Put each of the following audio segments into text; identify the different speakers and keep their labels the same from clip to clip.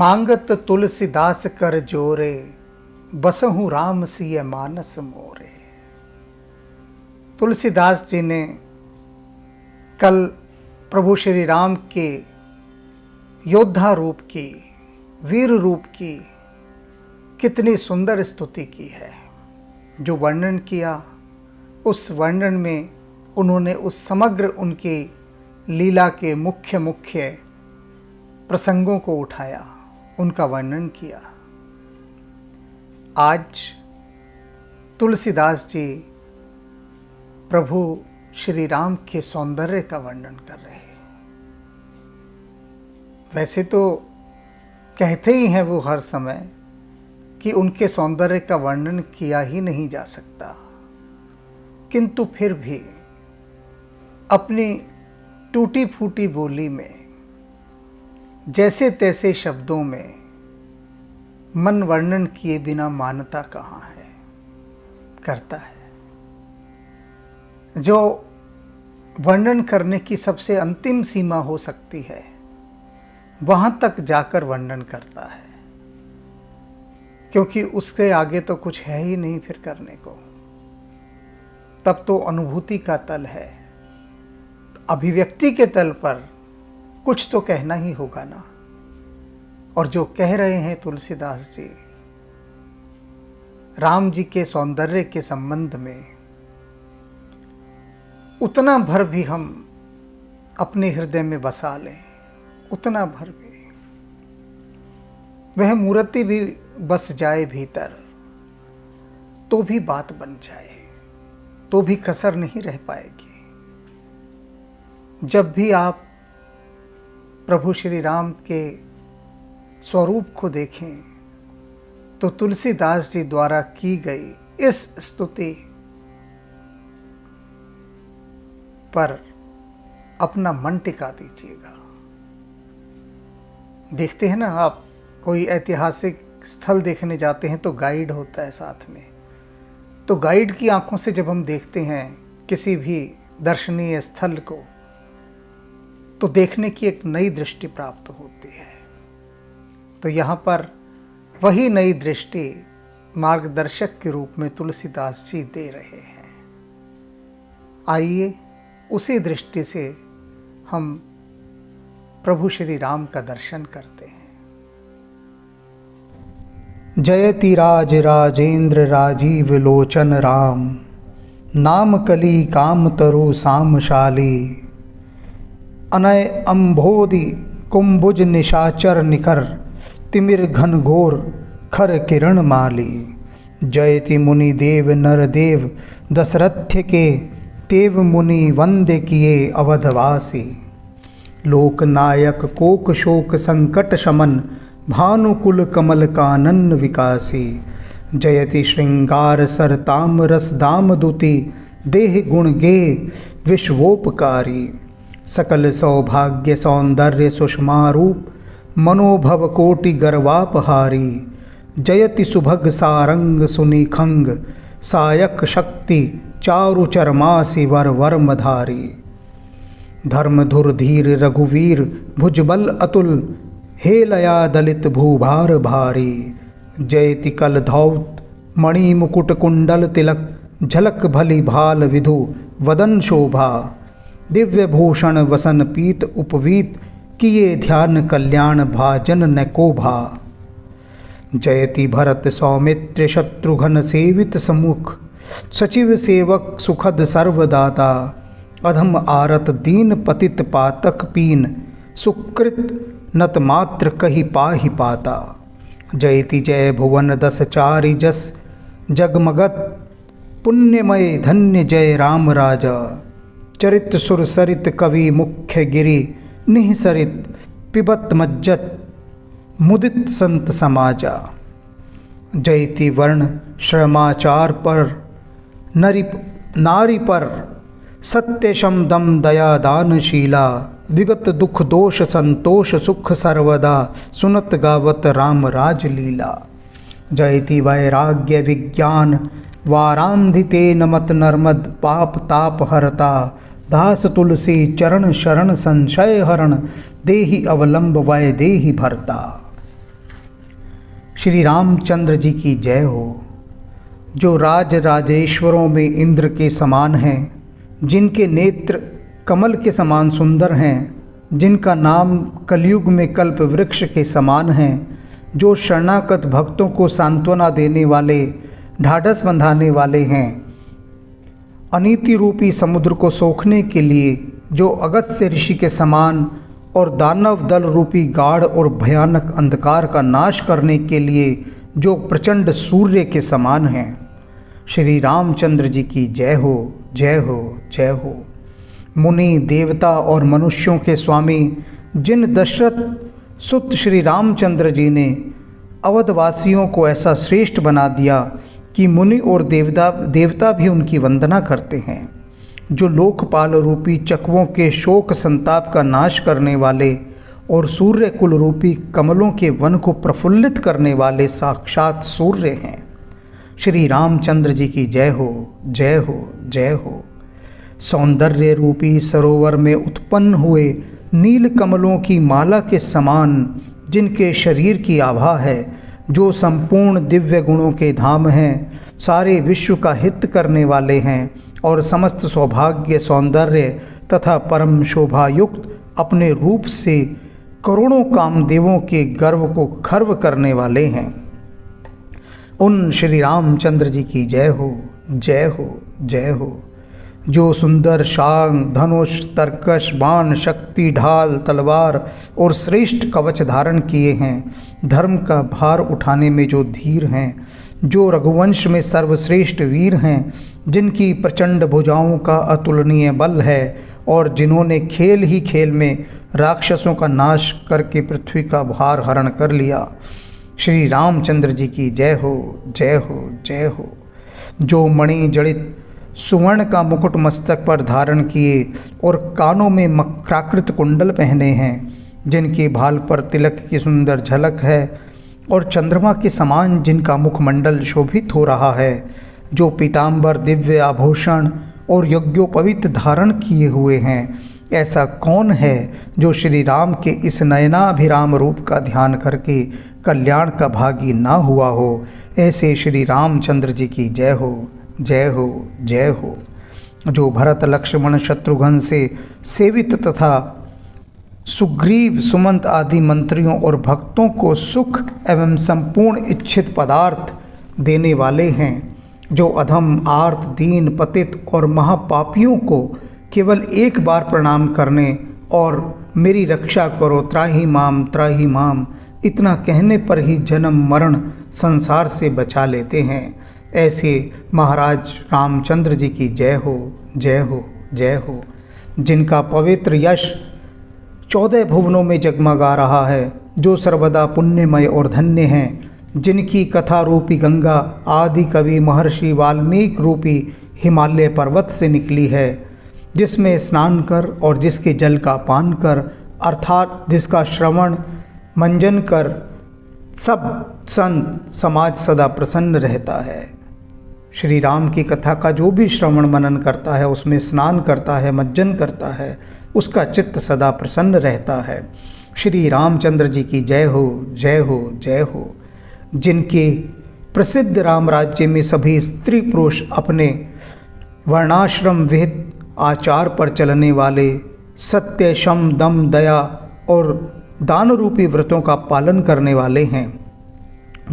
Speaker 1: मांगत तुलसीदास कर जोरे, बसहु राम सिय मानस मोरे। तुलसीदास जी ने कल प्रभु श्री राम के योद्धा रूप की, वीर रूप की कितनी सुंदर स्तुति की है। जो वर्णन किया, उस वर्णन में उन्होंने उस समग्र उनकी लीला के मुख्य मुख्य प्रसंगों को उठाया, उनका वर्णन किया। आज तुलसीदास जी प्रभु श्री राम के सौंदर्य का वर्णन कर रहे हैं। वैसे तो कहते ही हैं वो हर समय कि उनके सौंदर्य का वर्णन किया ही नहीं जा सकता, किंतु फिर भी अपनी टूटी फूटी बोली में जैसे तैसे शब्दों में मन वर्णन किए बिना मानता कहाँ है, करता है। जो वर्णन करने की सबसे अंतिम सीमा हो सकती है, वहाँ तक जाकर वर्णन करता है, क्योंकि उसके आगे तो कुछ है ही नहीं फिर करने को। तब तो अनुभूति का तल है, अभिव्यक्ति के तल पर कुछ तो कहना ही होगा ना। और जो कह रहे हैं तुलसीदास जी राम जी के सौंदर्य के संबंध में, उतना भर भी हम अपने हृदय में बसा लें, उतना भर भी वह मूर्ति भी बस जाए भीतर, तो भी बात बन जाए, तो भी कसर नहीं रह पाएगी। जब भी आप प्रभु श्री राम के स्वरूप को देखें तो तुलसीदास जी द्वारा की गई इस स्तुति पर अपना मन टिका दीजिएगा। देखते हैं ना, आप कोई ऐतिहासिक स्थल देखने जाते हैं तो गाइड होता है साथ में, तो गाइड की आंखों से जब हम देखते हैं किसी भी दर्शनीय स्थल को, तो देखने की एक नई दृष्टि प्राप्त होती है। तो यहाँ पर वही नई दृष्टि मार्गदर्शक के रूप में तुलसीदास जी दे रहे हैं। आइए उसी दृष्टि से हम प्रभु श्री राम का दर्शन करते हैं। जयति राज राजेंद्र राजीव लोचन राम, नाम कली काम तरु सामशाली, अनय अम्भोदि कुंभुज निशाचर निखर, तिमिर घन घोर खर किरण माली। जयति मुनि देव नर देव दशरथ के, देव मुनि वंदे किए अवधवासी। लोकनायक कोक शोक संकट शमन, भानुकुल कमल कानन विकासी। जयति श्रृंगार सर ताम रस दाम दुति, देह गुण गे विश्वोपकारी। सकल सौभाग्य सौंदर्य सुषमा रूप, मनोभव कोटि गर्वापहारी। जयति सुभग सारंग सुनिखंग, सायक शक्ति चारु चरमासी वर वर्मधारी। धर्मधुर धीर रघुवीर भुजबल अतुल, हेलया दलित भूभार भारी। जयति कल धौत मणि मुकुट कुंडल तिलक, झलक भली भाल विधु वदन शोभा। दिव्य भूषण वसन पीत उपवीत, किए ध्यान कल्याण भाजन न को भा। जयति भरत सौमित्र शत्रुघ्न सेवित सम्मुख, सचिव सेवक सुखद सर्वदाता। अधम आरत दीन पतित पातक पीन, सुकृत नत मात्र कही पाहि पाता। जयति जय भुवन दस चारि जस, जगमगत पुण्यमय धन्य जय राम राजा। चरित सुर सरित कवि मुख्य गिरि, निःसरित पिबत मज्जत मुदित संत समाजा। जयति वर्ण श्रमाचार पर, नारी पर सत्य शम दम दया दानशीला। विगत दुख दोष संतोष सुख सर्वदा, सुनत गावत राम राज लीला। जयति वैराग्य विज्ञान वारांधिते नमत नर्मद, पाप ताप हरता। दास तुलसी चरण शरण संशय हरण, देहि अवलंब वै देहि भरता। श्री रामचंद्र जी की जय हो। जो राज राजेश्वरों में इंद्र के समान हैं, जिनके नेत्र कमल के समान सुंदर हैं, जिनका नाम कलयुग में कल्प वृक्ष के समान हैं, जो शरणागत भक्तों को सांत्वना देने वाले, ढाढ़स बंधाने वाले हैं, अनीति रूपी समुद्र को सोखने के लिए जो अगस्त्य ऋषि के समान और दानव दल रूपी गाढ़ और भयानक अंधकार का नाश करने के लिए जो प्रचंड सूर्य के समान हैं। श्री रामचंद्र जी की जय हो, जय हो, जय हो। मुनि देवता और मनुष्यों के स्वामी जिन दशरथ सुत श्री रामचंद्र जी ने अवधवासियों को ऐसा श्रेष्ठ बना दिया कि मुनि और देवता भी उनकी वंदना करते हैं। जो लोकपाल रूपी चकवों के शोक संताप का नाश करने वाले और सूर्य कुल रूपी कमलों के वन को प्रफुल्लित करने वाले साक्षात सूर्य हैं। श्री रामचंद्र जी की जय हो, जय हो, जय हो। सौंदर्य रूपी सरोवर में उत्पन्न हुए नील कमलों की माला के समान जिनके शरीर की आभा है, जो संपूर्ण दिव्य गुणों के धाम हैं, सारे विश्व का हित करने वाले हैं और समस्त सौभाग्य, सौंदर्य तथा परम शोभा युक्त अपने रूप से करोड़ों कामदेवों के गर्व को खर्व करने वाले हैं। उन श्री रामचंद्र जी की जय हो, जय हो, जय हो। जो सुंदर शांग, धनुष, तरकश, बाण, शक्ति, ढाल, तलवार और श्रेष्ठ कवच धारण किए हैं, धर्म का भार उठाने में जो धीर हैं, जो रघुवंश में सर्वश्रेष्ठ वीर हैं, जिनकी प्रचंड भुजाओं का अतुलनीय बल है और जिन्होंने खेल ही खेल में राक्षसों का नाश करके पृथ्वी का भार हरण कर लिया। श्री रामचंद्र जी की जय हो, जय हो, जय हो। जो मणि जड़ित सुवर्ण का मुकुट मस्तक पर धारण किए और कानों में मकराकृत कुंडल पहने हैं, जिनके भाल पर तिलक की सुंदर झलक है और चंद्रमा के समान जिनका मुखमंडल शोभित हो रहा है, जो पीताम्बर दिव्य आभूषण और यज्ञोपवीत धारण किए हुए हैं, ऐसा कौन है जो श्री राम के इस नयनाभिराम रूप का ध्यान करके कल्याण का भागी ना हुआ हो। ऐसे श्री रामचंद्र जी की जय हो, जय हो, जय हो। जो भरत लक्ष्मण शत्रुघ्न से सेवित तथा सुग्रीव सुमंत आदि मंत्रियों और भक्तों को सुख एवं संपूर्ण इच्छित पदार्थ देने वाले हैं, जो अधम, आर्त, दीन, पतित और महापापियों को केवल एक बार प्रणाम करने और मेरी रक्षा करो त्राहि माम इतना कहने पर ही जन्म मरण संसार से बचा लेते हैं। ऐसे महाराज रामचंद्र जी की जय हो, जय हो, जय हो। जिनका पवित्र यश 14 भुवनों में जगमगा रहा है, जो सर्वदा पुण्यमय और धन्य हैं, जिनकी कथा रूपी गंगा आदि कवि महर्षि वाल्मीकि रूपी हिमालय पर्वत से निकली है, जिसमें स्नान कर और जिसके जल का पान कर अर्थात जिसका श्रवण मंजन कर सब संत समाज सदा प्रसन्न रहता है। श्री राम की कथा का जो भी श्रवण मनन करता है, उसमें स्नान करता है, मंजन करता है, उसका चित्त सदा प्रसन्न रहता है। श्री रामचंद्र जी की जय हो, जय हो, जय हो। जिनके प्रसिद्ध राम राज्य में सभी स्त्री पुरुष अपने वर्णाश्रम विहित आचार पर चलने वाले सत्य, शम, दम, दया और दान रूपी व्रतों का पालन करने वाले हैं।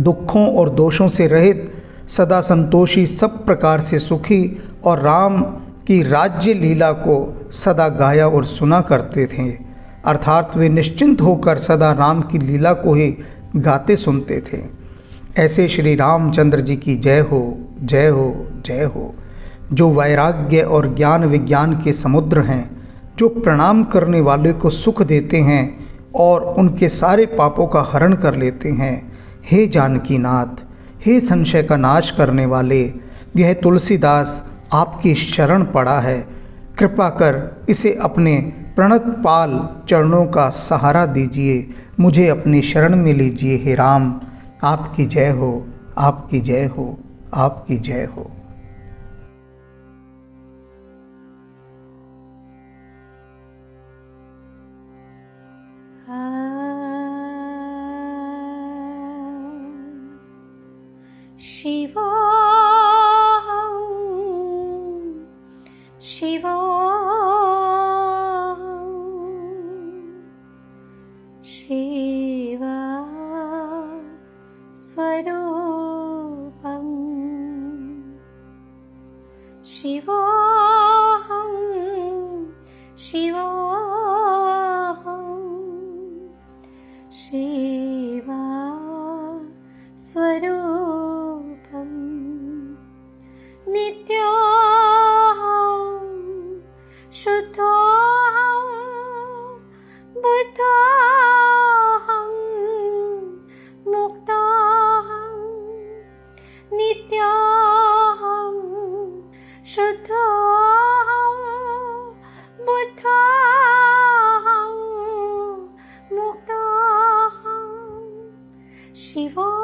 Speaker 1: दुखों और दोषों से रहित, सदा संतोषी, सब प्रकार से सुखी और राम की राज्य लीला को सदा गाया और सुना करते थे। अर्थात वे निश्चिंत होकर सदा राम की लीला को ही गाते सुनते थे। ऐसे श्री रामचंद्र जी की जय हो, जय हो, जय हो। जो वैराग्य और ज्ञान विज्ञान के समुद्र हैं, जो प्रणाम करने वाले को सुख देते हैं और उनके सारे पापों का हरण कर लेते हैं। हे जानकी नाथ, हे संशय का नाश करने वाले, यह तुलसीदास आपकी शरण पड़ा है। कृपा कर इसे अपने प्रणत पाल चरणों का सहारा दीजिए, मुझे अपनी शरण में लीजिए। हे राम, आपकी जय हो, आपकी जय हो, आपकी जय हो।
Speaker 2: शिवोऽहं शिवोऽहं शिवा स्वरूपम् शिवोऽहं शिवोऽहं शिवा स्वरूपम् नित्योऽहं शुद्धोऽहं बुद्धोऽहं मुक्तोऽहं नित्योऽहं शुद्धोऽहं बुद्धोऽहं मुक्तोऽहं शिवो